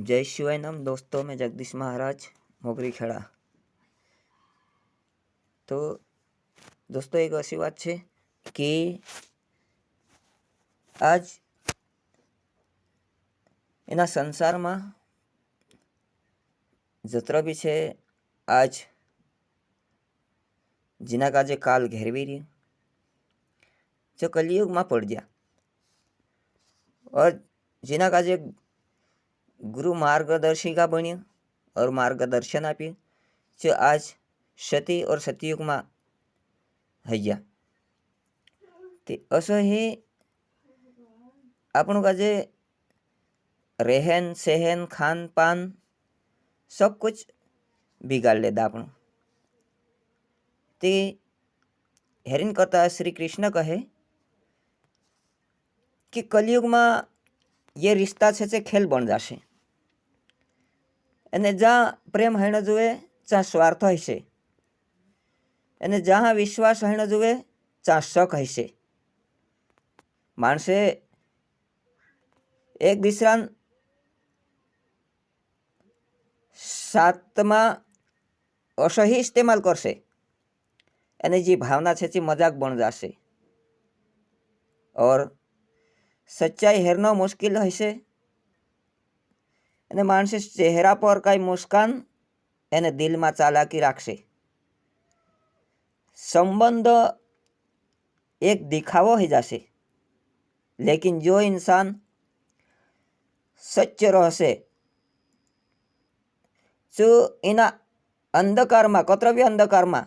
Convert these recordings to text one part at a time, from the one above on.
जय शिवानम दोस्तों, मैं जगदीश महाराज मोगरी खेड़ा। तो दोस्तों, एक ऐसी बात है कि आज एना संसार में जतरा भी है, आज जिना काजे काल घेरवी रही जो कलयुग में पड़ गया और जिना काजे गुरु मार्गदर्शिका बनी और मार्गदर्शन आपी जो आज सती और सतयुग में है गया। असो ही आपन का जे रहन सहन खान पान सब कुछ बिगाड़ लेदा आपण। ते हेरिन करता श्री कृष्ण कहे कि कलयुग में ये रिश्ता छे खेल बन जाशे अने जहाँ प्रेम है न जुए ત્યાં સ્વાર્થ હશે અને જहाँ વિશ્વાસ है न जुए ત્યાં શક હશે। માણસે એક દીસરા सातमा असही इस्तेमाल करशे અને જે ભાવના છે તે મજાક બન જશે और सच्चाई हेरनो मुश्किल हशे અને માણસે ચહેરા પર કઈ મુસ્કાન એને દિલમાં ચાલાકી રાખશે। संबंध एक दिखावो ही जासे, लेकिन जो इंसान सच्च रहसे जो एना अंधकार में कतरव्य अंधकार में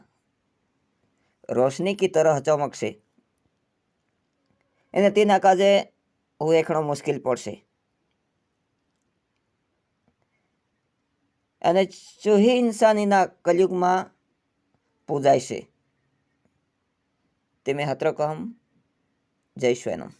रोशनी की तरह चमकसे एने तेना काजे ओळखणो मुश्किल पड़शे। अने जो ही इंसान एना कलयुग में पूजाय छे ते मैं हत्र कहम। जय श्वेनम।